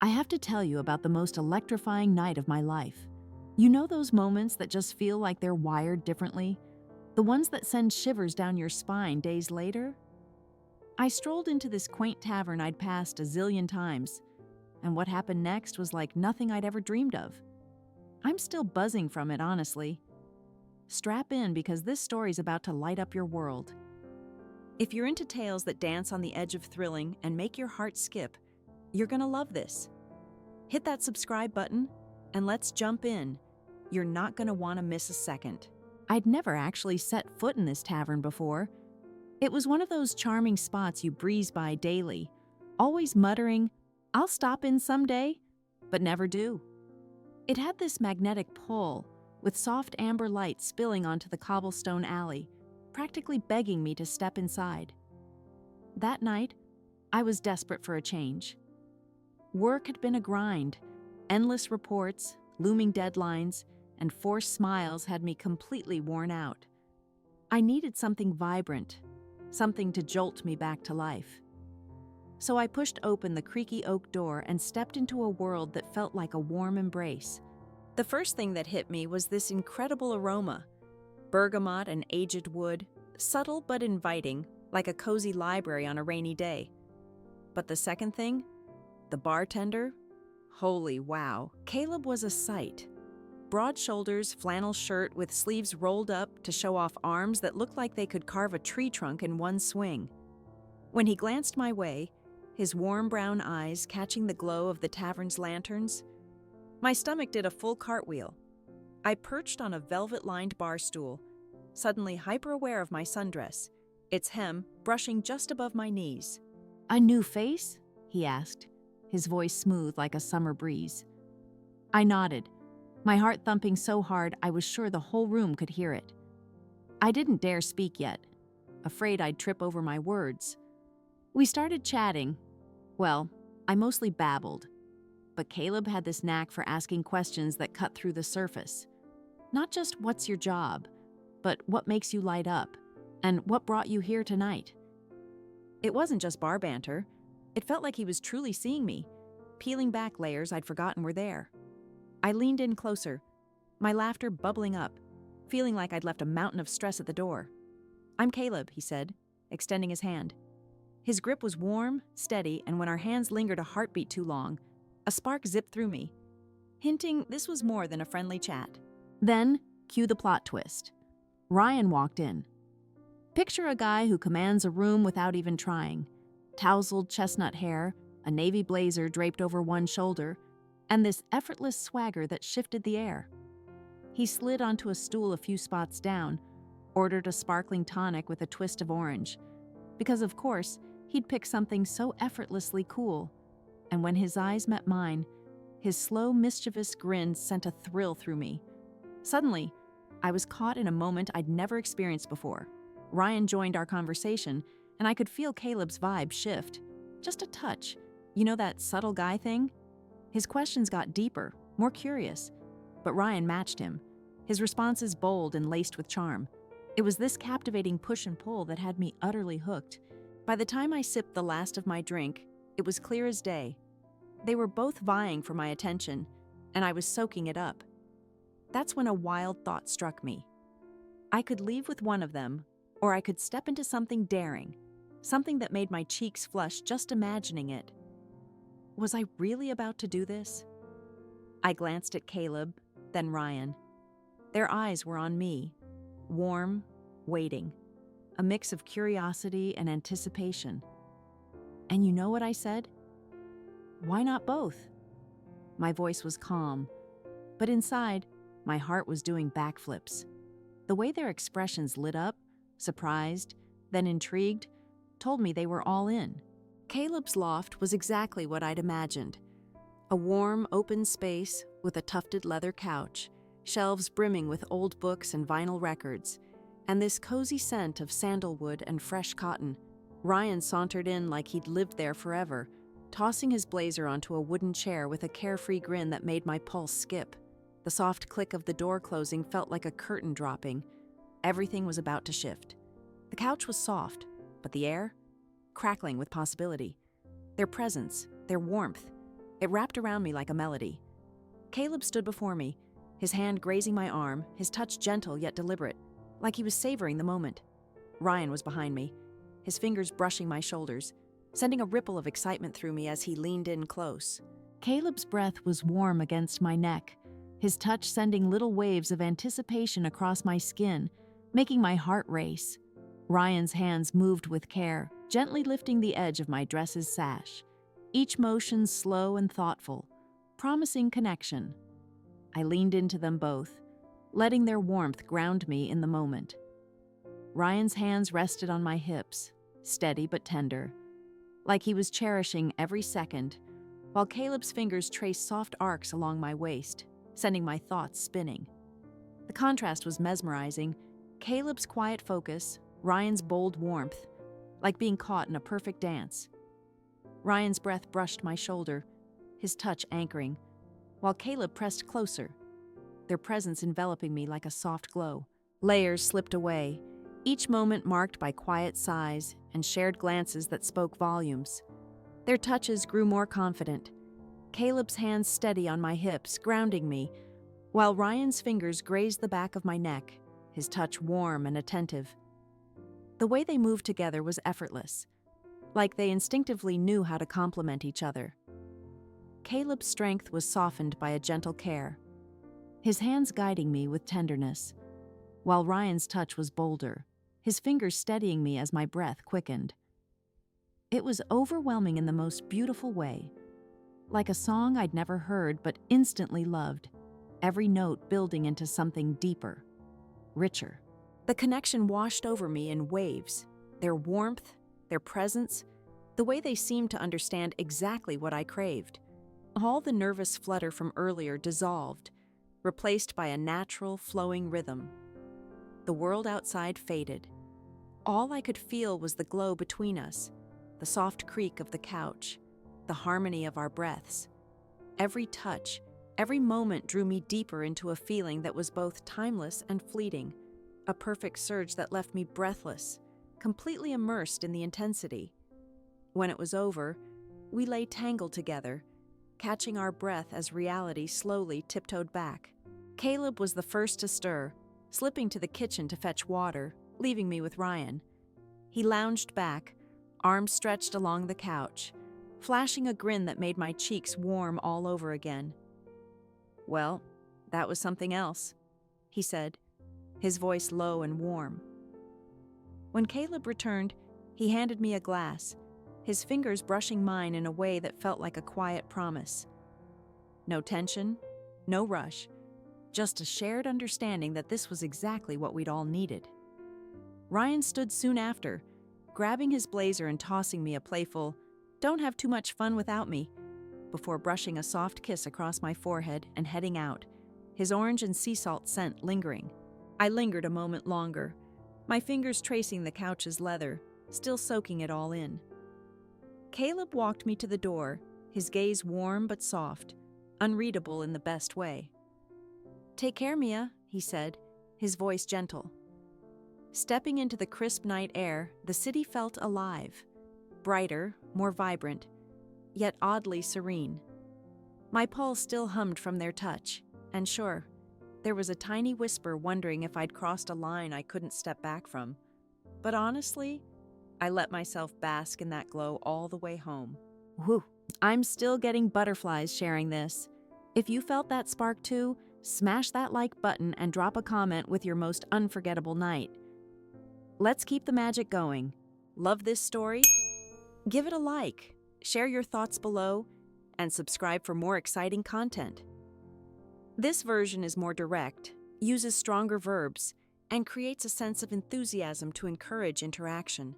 I have to tell you about the most electrifying night of my life. You know those moments that just feel like they're wired differently? The ones that send shivers down your spine days later? I strolled into this quaint tavern I'd passed a zillion times, and what happened next was like nothing I'd ever dreamed of. I'm still buzzing from it, honestly. Strap in because this story's about to light up your world. If you're into tales that dance on the edge of thrilling and make your heart skip, you're gonna love this. Hit that subscribe button, and let's jump in. You're not gonna wanna miss a second. I'd never actually set foot in this tavern before. It was one of those charming spots you breeze by daily, always muttering, "I'll stop in someday," but never do. It had this magnetic pull, with soft amber light spilling onto the cobblestone alley, practically begging me to step inside. That night, I was desperate for a change. Work had been a grind. Endless reports, looming deadlines, and forced smiles had me completely worn out. I needed something vibrant, something to jolt me back to life. So I pushed open the creaky oak door and stepped into a world that felt like a warm embrace. The first thing that hit me was this incredible aroma. Bergamot and aged wood, subtle but inviting, like a cozy library on a rainy day. But the second thing? The bartender? Holy wow, Caleb was a sight. Broad shoulders, flannel shirt with sleeves rolled up to show off arms that looked like they could carve a tree trunk in one swing. When he glanced my way, his warm brown eyes catching the glow of the tavern's lanterns, my stomach did a full cartwheel. I perched on a velvet-lined bar stool, suddenly hyper-aware of my sundress, its hem brushing just above my knees. "A new face?" he asked, his voice smooth like a summer breeze. I nodded, my heart thumping so hard I was sure the whole room could hear it. I didn't dare speak yet, afraid I'd trip over my words. We started chatting. Well, I mostly babbled, but Caleb had this knack for asking questions that cut through the surface. Not just "what's your job?" but "what makes you light up?" and "what brought you here tonight?" It wasn't just bar banter. It felt like he was truly seeing me, peeling back layers I'd forgotten were there. I leaned in closer, my laughter bubbling up, feeling like I'd left a mountain of stress at the door. "I'm Caleb," he said, extending his hand. His grip was warm, steady, and when our hands lingered a heartbeat too long, a spark zipped through me, hinting this was more than a friendly chat. Then, cue the plot twist. Ryan walked in. Picture a guy who commands a room without even trying. Tousled chestnut hair, a navy blazer draped over one shoulder, and this effortless swagger that shifted the air. He slid onto a stool a few spots down, ordered a sparkling tonic with a twist of orange, because of course, he'd pick something so effortlessly cool. And when his eyes met mine, his slow, mischievous grin sent a thrill through me. Suddenly, I was caught in a moment I'd never experienced before. Ryan joined our conversation, and I could feel Caleb's vibe shift. Just a touch. You know that subtle guy thing? His questions got deeper, more curious. But Ryan matched him, his responses bold and laced with charm. It was this captivating push and pull that had me utterly hooked. By the time I sipped the last of my drink, it was clear as day. They were both vying for my attention, and I was soaking it up. That's when a wild thought struck me. I could leave with one of them, or I could step into something daring, something that made my cheeks flush just imagining it. Was I really about to do this? I glanced at Caleb, then Ryan. Their eyes were on me, warm, waiting, a mix of curiosity and anticipation. And you know what I said? Why not both? My voice was calm, but inside, my heart was doing backflips. The way their expressions lit up, surprised, then intrigued, told me they were all in. Caleb's loft was exactly what I'd imagined. A warm, open space with a tufted leather couch, shelves brimming with old books and vinyl records, and this cozy scent of sandalwood and fresh cotton. Ryan sauntered in like he'd lived there forever, tossing his blazer onto a wooden chair with a carefree grin that made my pulse skip. The soft click of the door closing felt like a curtain dropping. Everything was about to shift. The couch was soft, but the air? Crackling with possibility. Their presence, their warmth, It wrapped around me like a melody. Caleb stood before me, his hand grazing my arm, his touch gentle yet deliberate, like he was savoring the moment. Ryan was behind me, his fingers brushing my shoulders, sending a ripple of excitement through me as he leaned in close. Caleb's breath was warm against my neck, his touch sending little waves of anticipation across my skin, making my heart race. Ryan's hands moved with care, gently lifting the edge of my dress's sash, each motion slow and thoughtful, promising connection. I leaned into them both, letting their warmth ground me in the moment. Ryan's hands rested on my hips, steady but tender, like he was cherishing every second, while Caleb's fingers traced soft arcs along my waist, sending my thoughts spinning. The contrast was mesmerizing, Caleb's quiet focus, Ryan's bold warmth, like being caught in a perfect dance. Ryan's breath brushed my shoulder, his touch anchoring, while Caleb pressed closer, their presence enveloping me like a soft glow. Layers slipped away, each moment marked by quiet sighs and shared glances that spoke volumes. Their touches grew more confident, Caleb's hands steady on my hips, grounding me, while Ryan's fingers grazed the back of my neck, his touch warm and attentive. The way they moved together was effortless, like they instinctively knew how to complement each other. Caleb's strength was softened by a gentle care, his hands guiding me with tenderness, while Ryan's touch was bolder, his fingers steadying me as my breath quickened. It was overwhelming in the most beautiful way, like a song I'd never heard but instantly loved, every note building into something deeper, richer. The connection washed over me in waves, their warmth, their presence, the way they seemed to understand exactly what I craved. All the nervous flutter from earlier dissolved, replaced by a natural, flowing rhythm. The world outside faded. All I could feel was the glow between us, the soft creak of the couch, the harmony of our breaths. Every touch, every moment drew me deeper into a feeling that was both timeless and fleeting, a perfect surge that left me breathless, completely immersed in the intensity. When it was over, we lay tangled together, catching our breath as reality slowly tiptoed back. Caleb was the first to stir, slipping to the kitchen to fetch water, leaving me with Ryan. He lounged back, arms stretched along the couch, flashing a grin that made my cheeks warm all over again. "Well, that was something else," he said, his voice low and warm. When Caleb returned, he handed me a glass, his fingers brushing mine in a way that felt like a quiet promise. No tension, no rush, just a shared understanding that this was exactly what we'd all needed. Ryan stood soon after, grabbing his blazer and tossing me a playful, "Don't have too much fun without me," before brushing a soft kiss across my forehead and heading out, his orange and sea salt scent lingering. I lingered a moment longer, my fingers tracing the couch's leather, still soaking it all in. Caleb walked me to the door, his gaze warm but soft, unreadable in the best way. "Take care, Mia," he said, his voice gentle. Stepping into the crisp night air, the city felt alive, brighter, more vibrant, yet oddly serene. My pulse still hummed from their touch, and sure, there was a tiny whisper wondering if I'd crossed a line I couldn't step back from. But honestly, I let myself bask in that glow all the way home. Whew, I'm still getting butterflies sharing this. If you felt that spark too, smash that like button and drop a comment with your most unforgettable night. Let's keep the magic going. Love this story? Give it a like, share your thoughts below, and subscribe for more exciting content. This version is more direct, uses stronger verbs, and creates a sense of enthusiasm to encourage interaction.